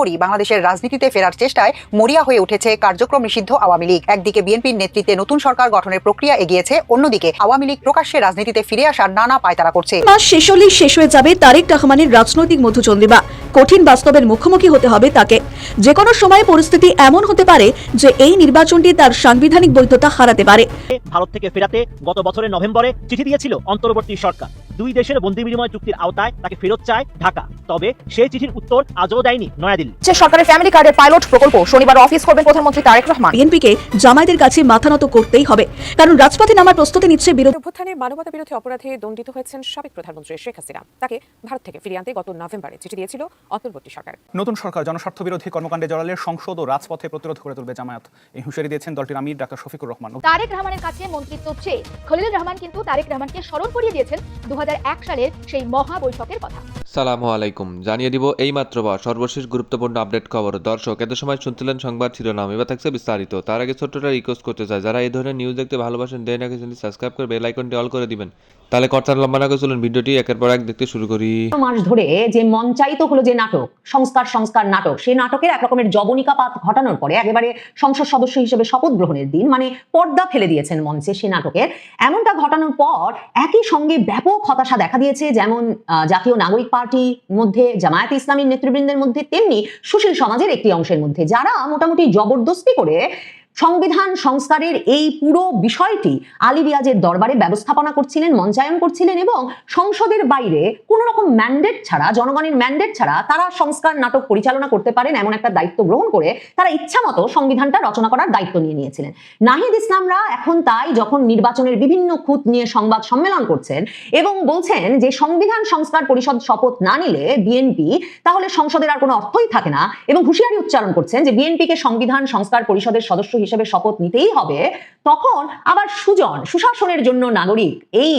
পরপরই বাংলাদেশের রাজনীতিতে ফেরার চেষ্টায় মরিয়া হয়ে উঠেছে কার্যক্রম নিষিদ্ধ আওয়ামী লীগ। একদিকে বিএনপির নেতৃত্বে নতুন সরকার গঠনের প্রক্রিয়া এগিয়েছে, অন্যদিকে আওয়ামী লীগ প্রকাশ্যে রাজনীতিতে ফিরে আসার নানা পায়তারা করছে। মাস শেষ হলেই শেষ হয়ে যাবে তারেক রহমানের রাজনৈতিক মধুচন্দ্রিমা। কঠিন বাস্তবের মুখোমুখি হতে হবে তাকে। যে কোনো সময় পরিস্থিতি এমন হতে পারে যে এই নির্বাচনটি তার সাংবিধানিক বৈধতা হারাতে পারে। ভারত থেকে ফেরাতে গত বছরের নভেম্বরে চিঠি দিয়েছিল অন্তর্বর্তী সরকার। দুই দেশের বন্দী বিনিময় চুক্তির আওতায় তাকে ফেরত চায় ঢাকা। তবে সেই চিঠির উত্তর আজও দেয়নি নয়াদিল্লি। সরকারের ফ্যামিলি কার্ডের পাইলট প্রকল্প শনিবার অফিস করবেন প্রধানমন্ত্রী তারেক রহমান। বিএনপিকে জামায়াতের কাছে মাথা নত করতেই হবে, কারণ রাজপথে নামার প্রস্তুতি নিচ্ছে বিরোধী। অভ্যুত্থানে মানবতা বিরোধী অপরাধে দণ্ডিত হয়েছেন সাবেক প্রধানমন্ত্রী শেখ হাসিনা। তাকে ভারত থেকে ফিরিয়ে আনতে গত নভেম্বরে চিঠি দিয়েছিল অন্তর্বর্তী সরকার। নতুন সরকার জনস্বার্থ বিরোধী কর্মকাণ্ডে জড়ালে সংসদ ও রাজপথে প্রতিরোধ করে তুলবে জামায়াত। এই হুঁশিয়ারি দিয়েছেন দলটির আমির ডাক্তার শফিকুর রহমান। তারেক রহমানের কাছে মন্ত্রিত্ব চেয়ে খলিলুর রহমান কিন্তু তারেক রহমানকে স্মরণ করিয়ে দিয়েছেন 2001 সালের সেই মহা বৈঠকের কথা। সালামু আলাইকুম, জানিয়ে দিব এই মাত্র বা সর্বশেষ গুরুত্বপূর্ণ আপডেট খবর। দর্শক, এত সময় শুনছিলেন সংবাদ শিরোনাম, এবার থাকছে বিস্তারিত। তার আগে ছোট্টটা রিকোয়েস্ট করতে চাই, যারা এই ধরনের নিউজ দেখতে ভালোবাসেন দেন আগে সাবস্ক্রাইব করে বেল আইকনটি অল করে দিবেন। তাহলে কথা লম্বা না করে চলুন ভিডিওটি একের পর এক দেখতে শুরু করি। মাস ধরে যে মঞ্চায়িত হলো যে নাটক, সংস্কার নাটক, সেই নাটকের এক রকমের জবনিকাপাত ঘটানোর পরে একেবারে সংসদ সদস্য হিসেবে শপথ গ্রহণের দিন মানে পর্দা ফেলে দিয়েছেন মঞ্চে সেই নাটকের। এমনটা ঘটানোর পর একই সঙ্গে ব্যাপক হতাশা দেখা দিয়েছে, যেমন জাতীয় নাগরিক পার্টির মধ্যে, জামায়াতে ইসলামীর নেতৃবৃন্দের মধ্যে, তেমনি সুশীল সমাজের একটি অংশের মধ্যে, যারা মোটামুটি জবরদস্তি করে সংবিধান সংস্কারের এই পুরো বিষয়টি আলী রিয়াজের দরবারে ব্যবস্থাপনা করছিলেন, মঞ্চায়ন করছিলেন এবং সংসদের বাইরে কোনো রকম ম্যান্ডেট ছাড়া, জনগণের ম্যান্ডেট ছাড়া তারা সংস্কার নাটক পরিচালনা করতে পারেন এমন একটা দায়িত্ব গ্রহণ করে তারা ইচ্ছামতো সংবিধানটা রচনা করার দায়িত্ব নিয়ে নিয়েছিলেন। নাহিদ ইসলামরা এখন তাই যখন নির্বাচনের বিভিন্ন খুঁত নিয়ে সংবাদ সম্মেলন করছেন এবং বলছেন যে সংবিধান সংস্কার পরিষদ শপথ না নিলে বিএনপি তাহলে সংসদের আর কোনো অর্থই থাকে না, এবং হুঁশিয়ারি উচ্চারণ করছেন যে বিএনপিকে সংবিধান সংস্কার পরিষদের সদস্য হিসেবে শপথ নিতেই হবে, তখন আবার সুশাসনের জন্য নাগরিক এই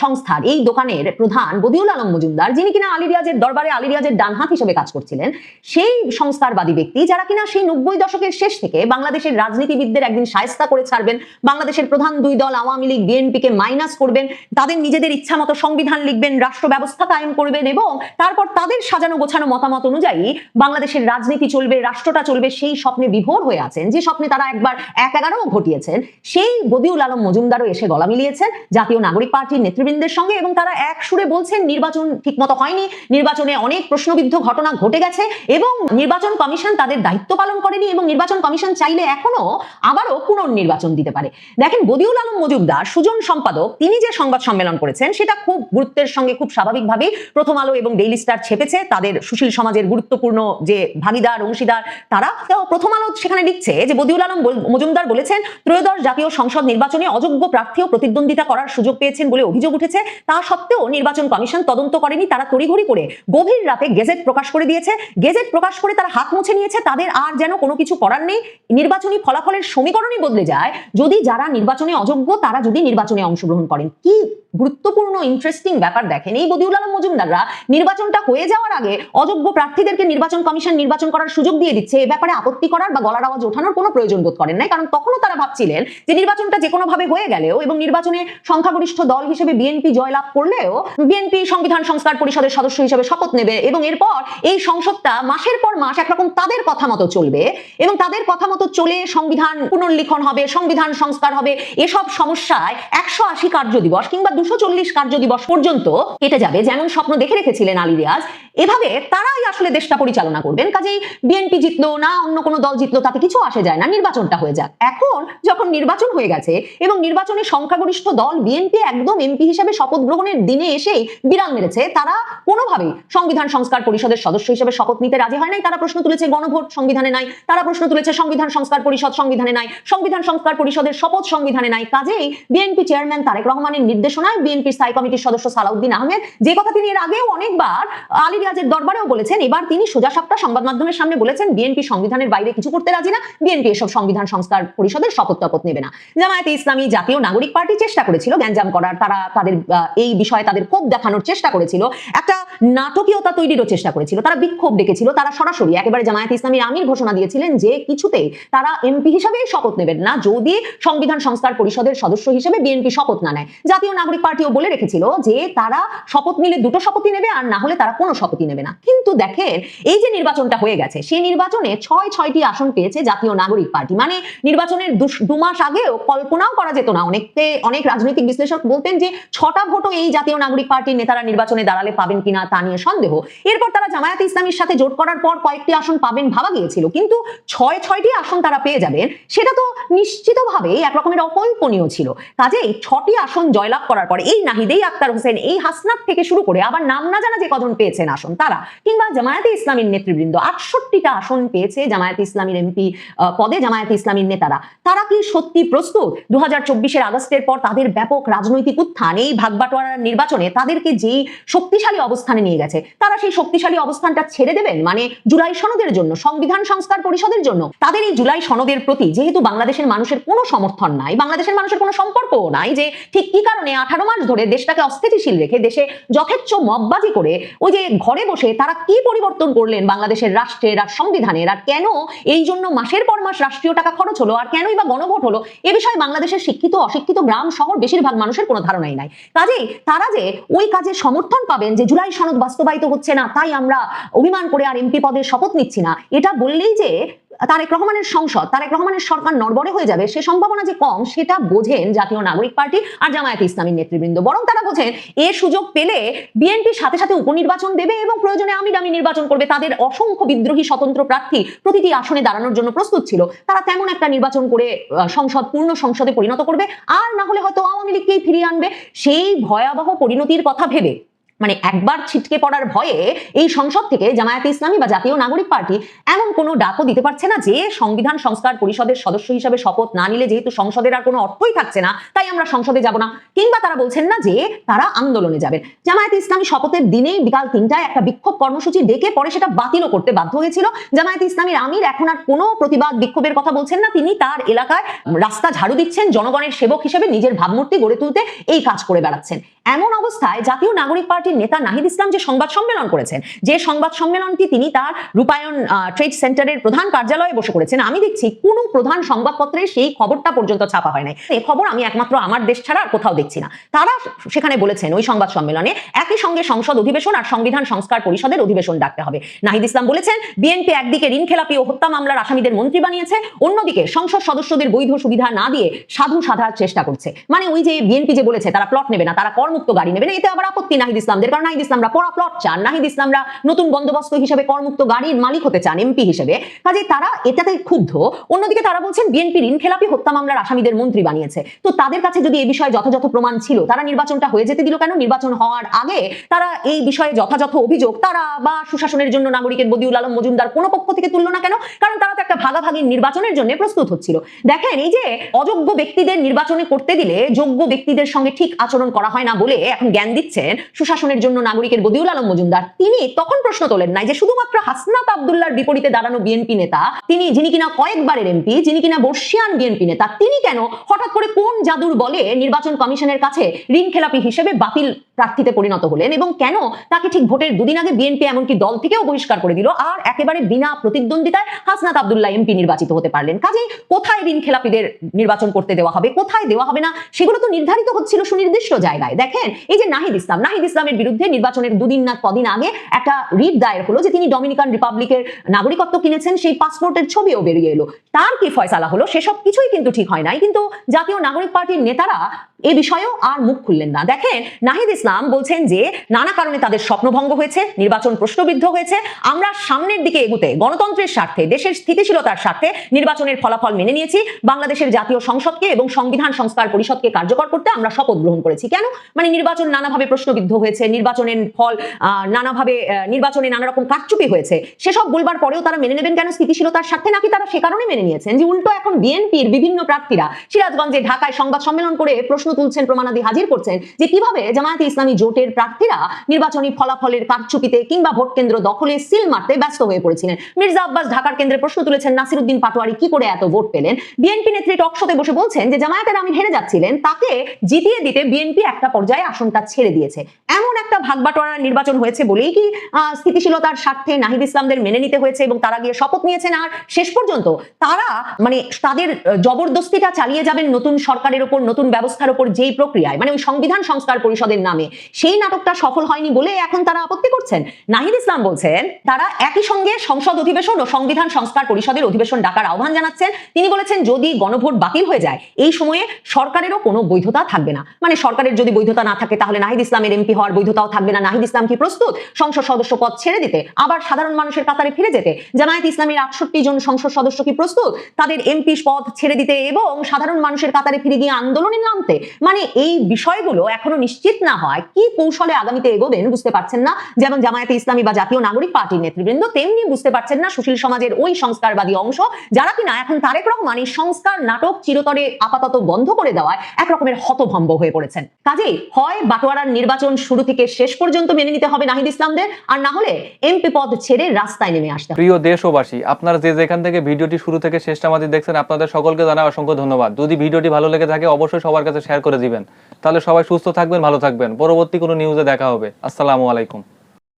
সংস্থার, এই দোকানের প্রধান বদিউল আলম মজুমদার, যিনি কিনা আলী রিয়াজের দরবারে আলী রিয়াজের ডানহাত হিসেবে কাজ করছিলেন, সেই সংস্কারবাদী ব্যক্তি যারা কিনা সেই 90 দশকের শেষ থেকে বাংলাদেশের রাজনীতিবিদদের একদিন শায়েস্তা করে ছাড়বেন, বাংলাদেশের প্রধান দুই দল আওয়ামী লীগ বিএনপিকে মাইনাস করবেন, তাদের নিজেদের ইচ্ছা মতো সংবিধান লিখবেন, রাষ্ট্র ব্যবস্থা কায়েম করবেন এবং তারপর তাদের সাজানো গোছানো মতামত অনুযায়ী বাংলাদেশের রাজনীতি চলবে, রাষ্ট্রটা চলবে, সেই স্বপ্নে বিভোর হয়ে আছেন, যে স্বপ্নে তারা একবার 1-11ও ঘটিয়েছেন, সেই বদিউল আলম মজুমদারও এসে গলা মিলিয়েছেন জাতীয় নাগরিক পার্টির নেতৃবৃন্দের সঙ্গে এবং তারা এক সুরে বলছেন নির্বাচন ঠিকমতো হয়নি, নির্বাচনে অনেক প্রশ্নবিদ্ধ ঘটনা ঘটে গেছে এবং নির্বাচন কমিশন তাদের দায়িত্ব পালন করেনি এবং নির্বাচন কমিশন চাইলে এখনো আবারও পুনর্নির্বাচন দিতে পারে। দেখেন, বদিউল আলম মজুমদার, সুজন সম্পাদক, তিনি যে সংবাদ সম্মেলন করেছেন সেটা খুব গুরুত্বের সঙ্গে খুব স্বাভাবিকভাবেই প্রথম আলো এবং ডেইলি স্টার ছেপেছে, তাদের সুশীল সমাজের গুরুত্বপূর্ণ যে ভাগিদার অংশীদার তারা। তো প্রথম আলো সেখানে লিখছে যে বদিউল আলম মজুমদার বলেছেন ত্রয়োদশ জাতীয় সংসদ নির্বাচনে অযোগ্য প্রার্থীও প্রতিদ্বন্দ্বিতা করার সুযোগ পেয়েছেন বলে অভিযোগ উঠেছে। তা সত্ত্বেও নির্বাচন কমিশন তদন্ত করেনি, তারা তড়িঘড়ি করে গভীর রাতে গেজেট প্রকাশ করে দিয়েছে। গেজেট প্রকাশ করে তারা হাত মুছে নিয়েছে, তাদের আর যেন কোনো কিছু করার নেই। নির্বাচনী ফলাফলের সমীকরণই বদলে যায় যদি যারা নির্বাচনে অযোগ্য তারা যদি নির্বাচনে অংশগ্রহণ করেন। কি গুরুত্বপূর্ণ ইন্টারেস্টিং ব্যাপার দেখেন, এই বদিউল আলম মজুমদাররা নির্বাচনটা হয়ে যাওয়ার আগে অযোগ্য প্রার্থীদেরকে নির্বাচন কমিশন নির্বাচন করার সুযোগ দিয়ে দিচ্ছে। এ ব্যাপারে আপত্তি করার বা গলার আওয়াজ ওঠানোর কোনো প্রয়োজন বোধ করেন নাই, কারণ তখনও তারা ভাবছিলেন যে নির্বাচনটা যে কোনো ভাবে হয়ে গেলেও এবং নির্বাচনে সংখ্যাগরিষ্ঠ দল হিসেবে বিএনপি জয়লাভ করলেও বিএনপি সংবিধান সংস্কার পরিষদের সদস্য হিসেবে শপথ নেবে এবং এরপর এই সংসদটা মাসের পর মাস একরকম তাদের কথা মতো চলবে এবং তাদের কথা মতো চলে সংবিধান পুনর্লিখন হবে, সংবিধান সংস্কার হবে। এসব সমস্যায় 180 কার্য দিবস কিংবা 240 কার্য দিবস পর্যন্ত কেটে যাবে, যেমন স্বপ্ন দেখে রেখেছিলেন আলী রিয়াজ। এভাবে তারাই আসলে দেশটা পরিচালনা করবেন। কাজেই বিএনপি জিতলো না অন্য কোনো দল জিতলো তাতে কিছু আসে যায় না, নির্বাচনটা হয়ে যাক। এখন যখন নির্বাচন হয়ে গেছে এবং নির্বাচনে সংখ্যাগরিষ্ঠ দল বিএনপি একদম এমপি হিসেবে শপথ গ্রহণের দিনে এসেই বিড়াল মেরেছে, তারা কোনোভাবেই সংবিধান সংস্কার পরিষদের সদস্য হিসেবে শপথ নিতে রাজি হয় নাই। তারা প্রশ্ন তুলেছে গণভোট সংবিধানে নাই, তারা প্রশ্ন তুলেছে সংবিধান সংস্কার পরিষদ সংবিধানে নাই, সংবিধান সংস্কার পরিষদের শপথ সংবিধানে নাই। কাজেই বিএনপি চেয়ারম্যান তারেক রহমানের নির্দেশনায় বিএনপির স্থায়ী কমিটির সদস্য সালাউদ্দিন আহমেদ, যে কথা তিনি এর আগেও অনেকবার আলী রিয়াজের দরবারেও বলেছেন, এবার তিনি সোজাসাপটা সংবাদ মাধ্যমের সামনে বলেছেন বিএনপি সংবিধানের বাইরে কিছু করতে রাজি না, বিএনপি এসব সংবিধান সংবিধান সংস্কার পরিষদের শপথ টপথ নেবে না। জামায়াতে ইসলামী, জাতীয় নাগরিক পার্টি চেষ্টা করেছিল গ্যাঞ্জাম করার, তারা তাদের এই বিষয়ে তাদের ক্ষোভ দেখানোর চেষ্টা করেছিল, একটা নাটকীয়তা তৈরিরও চেষ্টা করেছিল, তারা বিক্ষোভ ডেকেছিল, তারা সরাসরি একেবারে জামায়াতে ইসলামীর আমির ঘোষণা দিয়েছিলেন যে কিছুতেই তারা এমপি হিসাবে শপথ নেবেন না যদি সংবিধান সংস্কার পরিষদের সদস্য হিসেবে বিএনপি শপথ না নেয়। জাতীয় নাগরিক পার্টিও বলে রেখেছিল যে তারা শপথ নিলে দুটো শপথই নেবে, আর না হলে তারা কোনো শপথই নেবে না। কিন্তু দেখেন এই যে নির্বাচনটা হয়ে গেছে, সেই নির্বাচনে 6টি আসন পেয়েছে জাতীয় নাগরিক পার্টি। মানে নির্বাচনের 2 মাস আগেও কল্পনাও করা যেত না, অনেক রাজনৈতিক বিশ্লেষক বলতেন যে 6টা ভোটও এই জাতীয় নাগরিক পার্টির নেতারা নির্বাচনে দাঁড়ালে পাবেন কিনা তা নিয়ে সন্দেহ। এরপর তারা জামায়াতে ইসলামীর সাথে জোট করার পর কয়েকটি আসন পাবেন ভাবা গিয়েছিল, কিন্তু 6টি আসন তারা পেয়ে যাবেন সেটা তো নিশ্চিতভাবেই এক রকমের অকল্পনীয় ছিল। কাজেই 6টি আসন জয়লাভ করার পর এই নাহিদেই আক্তার হোসেন, এই হাসনাত থেকে শুরু করে আবার নাম না জানা যে কজন পেয়েছেন আসন তারা, কিংবা জামায়াতে ইসলামীর নেতৃবৃন্দ 68টা আসন পেয়েছে জামায়াতে ইসলামীর এমপি পদে জামায়াতে ইসলামীর নেতারা। তারা কি সত্যি প্রস্তুত 2024 আগস্টের পর তাদের ব্যাপক রাজনৈতিক উত্থান, এই ভাগবাটোয়ারার নির্বাচনে তাদেরকে যেই শক্তিশালী অবস্থানে নিয়ে গেছে, তারা সেই শক্তিশালী অবস্থানটা ছেড়ে দেবেন? মানে জুলাই সনদের জন্য, সংবিধান সংস্কার পরিষদের জন্য তাদের এই জুলাই সনদের প্রতি যেহেতু বাংলাদেশের মানুষের কোনো সমর্থন নাই, বাংলাদেশের মানুষের কোনো সম্পর্কও নাই, যে ঠিক কি কারণে 18 মাস ধরে দেশটাকে অস্থিতিশীল রেখে দেশে যথেচ্ছ মববাজি করে ওই যে ঘরে বসে তারা কি পরিবর্তন করলেন বাংলাদেশের রাষ্ট্রের আর সংবিধানের, আর কেন এই জন্য মাসের পর মাস রাষ্ট্রীয় টাকা খরচ হলো, আর কেনই বা গণভোট হলো, এ বিষয়ে বাংলাদেশের শিক্ষিত অশিক্ষিত গ্রাম শহর বেশিরভাগ মানুষের কোনো ধারণাই নাই। কাজেই তারা যে ওই কাজে সমর্থন পাবেন যে জুলাই সনদ বাস্তবায়িত হচ্ছে না তাই আমরা অভিমান করে আর এমপি পদের শপথ নিচ্ছি না, এটা বললেই যে তারেক রহমানের সংসদ, তারেক রহমানের সরকার নড়বড়ে হয়ে যাবে সে সম্ভাবনা যে কম, সেটা বোঝেন জাতীয় নাগরিক পার্টি আর জামায়াতে ইসলামীর নেতৃবৃন্দ। বরং তারা বোঝেন এর সুযোগ পেলে বিএনপির সাথে সাথে উপনির্বাচন দেবে এবং প্রয়োজনে আমির নির্বাচন করবে। তাদের অসংখ্য বিদ্রোহী স্বতন্ত্র প্রার্থী প্রতিটি আসনে দাঁড়ানোর জন্য প্রস্তুত ছিল, তারা তেমন একটা নির্বাচন করে সংসদ পূর্ণ সংসদে পরিণত করবে, আর না হলে হয়তো আওয়ামী লীগকেই ফিরিয়ে আনবে। সেই ভয়াবহ পরিণতির কথা ভেবে, মানে একবার ছিটকে পড়ার ভয়ে এই সংসদ থেকে জামায়াতে ইসলামী বা জাতীয় নাগরিক পার্টি এমন কোনো ডাকও দিতে পারছে না যে সংবিধান সংস্কার পরিষদের সদস্য হিসেবে শপথ না নিলে যেহেতু সংসদের আর কোনো অর্থই থাকছে না তাই আমরা সংসদে যাব না, কিংবা তারা বলছেন না যে তারা আন্দোলনে যাবেন। জামায়াতে ইসলামী শপথের দিনেই বিকাল 3টায় একটা বিক্ষোভ কর্মসূচি ডেকে পরে সেটা বাতিলও করতে বাধ্য হয়েছিল। জামায়াতে ইসলামীর আমির এখন আর কোনো প্রতিবাদ বিক্ষোভের কথা বলছেন না, তিনি তার এলাকায় রাস্তা ঝাড়ু দিচ্ছেন, জনগণের সেবক হিসেবে নিজের ভাবমূর্তি গড়ে তুলতে এই কাজ করে বেড়াচ্ছেন। এমন অবস্থায় জাতীয় নাগরিক পার্টির নেতা নাহিদ ইসলাম যে সংবাদ সম্মেলন করেছেন, যে সংবাদ সম্মেলনটি তিনি তার রূপায়ণ ট্রেড সেন্টারের প্রধান কার্যালয়ে বসে করেছেন, আমি দেখছি কোনো প্রধান সংবাদপত্রে সেই খবরটা পর্যন্ত ছাপা হয় নাই। এই খবর আমি একমাত্র আমার দেশ ছাড়া আর কোথাও দেখছি না। তারা সেখানে বলেছেন ওই সংবাদ সম্মেলনে একই সঙ্গে সংসদ অধিবেশন আর সংবিধান সংস্কার পরিষদের অধিবেশন ডাকতে হবে। নাহিদ ইসলাম বলেছেন বিএনপি একদিকে ঋণ খেলাপি ও হত্যা মামলার আসামিদের মন্ত্রী বানিয়েছে, অন্যদিকে সংসদ সদস্যদের বৈধ সুবিধা না দিয়ে সাধু সাধার চেষ্টা করছে। মানে ওই যে বিএনপি যে বলেছে তারা প্লট নেবে না, তারা করমুক্ত গাড়ি নেবে না, এতে আবার আপত্তি নাহিদ ইসলামদের, কারণ নাহিদ ইসলামরা পড়া প্লট চান, নাহিদ ইসলামরা নতুন বন্দোবস্ত হিসেবে করমুক্ত গাড়ির মালিক হতে চান এমপি হিসেবে। কাজে তারা এটাতে ক্ষুব্ধ। অন্যদিকে তারা বলছেন বিএনপি ঋণ খেলাপি হত্যা মামলার আসামিদের মন্ত্রী বানিয়েছে। তো তাদের কাছে যদি এই বিষয়ে যথাযথ প্রমাণ ছিল তারা নির্বাচনটা হয়ে যেতে দিল কেন? নির্বাচন হওয়ার আগে তারা এই বিষয়ে যথাযথ অভিযোগ তারা বা সুশাসনের জন্য নাগরিকের বদিউল আলম মজুমদার কোনো পক্ষ থেকে তুললো না কেন? কারণ তারা তো একটা ভাগাভাগি নির্বাচনের জন্য প্রস্তুত হচ্ছিল। দেখেন এই যে অযোগ্য ব্যক্তিদের নির্বাচনে করতে দিলে যোগ্য ব্যক্তিদের সঙ্গে ঠিক আচরণ করা হয় না বলে এখন জ্ঞান দিচ্ছেন সুশাসনের জন্য নাগরিকের বদিউল আলম মজুমদার। তিনি তখন প্রশ্ন তোলেন নাই যে শুধুমাত্র হাসনাত আব্দুল্লাহর বিপরীতে দাঁড়ানো বিএনপি নেতা, তিনি যিনি কিনা কয়েকবারের এমপি, যিনি কিনা বর্ষিয়ান বিএনপি নেতা, তিনি কেন হঠাৎ করে কোন জাদুর বলে নির্বাচন কমিশনের কাছে ঋণ খেলাপি হিসেবে বাতিল প্রার্থীতে পরিণত হলেন, এবং কেন তাকে ঠিক ভোটের দুদিন আগে বিএনপি এমনকি দল থেকেও বহিষ্কার করে দিল, আর একেবারে বিনা প্রতিদ্বন্দ্বিতায় হাসনাত আব্দুল্লাহ এমপি নির্বাচিত হতে পারলেন। কাজেই কোথায় ঋণ খেলাপিদের নির্বাচন করতে দেওয়া হবে, কোথায় দেওয়া হবে না, সেগুলো তো নির্ধারিত হচ্ছিল সুনির্দিষ্ট জায়গায়। দেখেন এই যে নাহিদ ইসলামের বিরুদ্ধে নির্বাচনের দুদিন না কদিন আগে একটা রিট দায়ের হলো যে তিনি ডমিনিকান রিপাবলিকের নাগরিকত্ব কিনেছেন, সেই পাসপোর্টের ছবিও বেরিয়ে এলো। তার কি ফয়সালা হলো সেসব কিছুই কিন্তু ঠিক হয় নাই, কিন্তু জাতীয় নাগরিক পার্টির নেতারা এই বিষয়েও আর মুখ খুললেন না। দেখেন নাহিদ ইসলাম বলছেন যে নানা কারণে তাদের স্বপ্নভঙ্গ হয়েছে, নির্বাচন প্রশ্নবিদ্ধ হয়েছে, আমরা সামনের দিকে এগুতে গণতন্ত্রের স্বার্থে, দেশের স্থিতিশীলতার স্বার্থে নির্বাচনের ফলাফল মেনে নিয়েছি, বাংলাদেশের জাতীয় সংসদকে এবং সংবিধান সংস্কার পরিষদকে কার্যকর করতে আমরা শপথ গ্রহণ করেছি। কেন? মানে নির্বাচন নানাভাবে প্রশ্নবিদ্ধ হয়েছে, হয়েছে, নির্বাচনের ফল নানাভাবে নির্বাচনে নানা রকম কারচুপি হয়েছে, সেসব বলবার পরেও তারা মেনে নেবেন কেন স্থিতিশীলতার স্বার্থে? নাকি তারা সে কারণে মেনে নিয়েছেন যে উল্টো এখন বিএনপির বিভিন্ন প্রার্থীরা সিরাজগঞ্জে, ঢাকায় সংবাদ সম্মেলন করে প্রশ্ন তুলছেন, প্রমাণাদি হাজির করছেন যে কিভাবে জামায়াতে ইসলামী জোটের প্রার্থীরা নির্বাচনী ফলাফলের কারচুপিতে কিংবা ভোট কেন্দ্র দখলে সিল মারতে ব্যস্ত হয়ে পড়েছিলেন। মির্জা আব্বাস ঢাকার কেন্দ্রে প্রশ্ন তুলেছেন, নাসিরউদ্দিন পাটোয়ারি কি করে এত ভোট পেলেন? বিএনপি নেত্রী টক শোতে বসে বলছেন যে জামায়াতের আমির হেরে যাচ্ছিলেন, তাকে জিতিয়ে দিতে বিএনপি একটা পর্যায়ে আসনটা ছেড়ে দিয়েছে। এমন একটা ভাগবাটোয়ারা নির্বাচন হয়েছে বলেই কি স্থিতিশীলতার স্বার্থে নাহিদ ইসলামদের মেনে নিতে হয়েছে এবং তারা গিয়ে শপথ নিয়েছেন? আর শেষ পর্যন্ত তারা মানে তাদের জবরদস্তিটা চালিয়ে যাবেন নতুন সরকারের উপর, নতুন ব্যবস্থার উপর, যেই প্রক্রিয়ায় মানে ওই সংবিধান সংস্কার পরিষদের নামে সেই নাটকটা সফল হয়নি বলে এখন তারা আপত্তি করছেন। নাহিদ ইসলাম বলছেন তারা একই সঙ্গে সংসদ অধিবেশন ও সংবিধান সংস্কার পরিষদের অধিবেশন ডাকার আহ্বান জানাচ্ছেন। তিনি বলেছেন যদি গণভোট বাতিল হয়ে যায় এই সময়ে সরকারেরও কোনো বৈধতা থাকবে না। মানে সরকারের যদি বৈধতা না থাকে তাহলে নাহিদ ইসলামের এমপি হওয়ার বৈধতাও থাকবে না। নাহিদ ইসলাম কি প্রস্তুত সংসদ সদস্য পদ ছেড়ে দিতে, আবার সাধারণ মানুষের কাতারে ফিরে যেতে? জামায়াত ইসলামের 68 জন সংসদ সদস্য কি প্রস্তুত তাদের এমপি পদ ছেড়ে দিতে এবং সাধারণ মানুষের কাতারে ফিরে গিয়ে আন্দোলনে নামতে? মানে এই বিষয়গুলো এখনো নিশ্চিত না হয় কি কৌশলে আগামীতে এগোবেন বুঝতে পারছেন না। যেমন জামায়াতে ইসলামী বা জাতীয় নাগরিক পার্টির নেতৃবৃন্দ, তেমনি বুঝতে পারছেন না সুশীল সমাজের ওই সংস্কারবাদী অংশ, যারা কিনা এখন তারেক রহমান এই সংস্কার নাটক চিরতরে আপাতত বন্ধ করে দেওয়ায় এক রকমের হতভম্ব হয়ে পড়েছেন। কাজেই হয় বাটোয়ারার নির্বাচন শুরু থেকে শেষ পর্যন্ত মেনে নিতে হবে নাহিদ ইসলামদের, আর না হলে এমপি পদ ছেড়ে রাস্তায় নেমে আসতে হবে। প্রিয় দেশবাসী, আপনারা যে যেখান থেকে ভিডিওটি শুরু থেকে শেষটা আমাদের দেখছেন, আপনাদের সকলকে জানাই অসংখ্য ধন্যবাদ। যদি ভিডিওটি ভালো লেগে থাকে অবশ্যই সবার কাছে শেয়ার করে দিবেন। তাহলে সবাই সুস্থ থাকবেন, ভালো থাকবেন। পরবর্তী কোনো নিউজে দেখা হবে। আসসালামু আলাইকুম।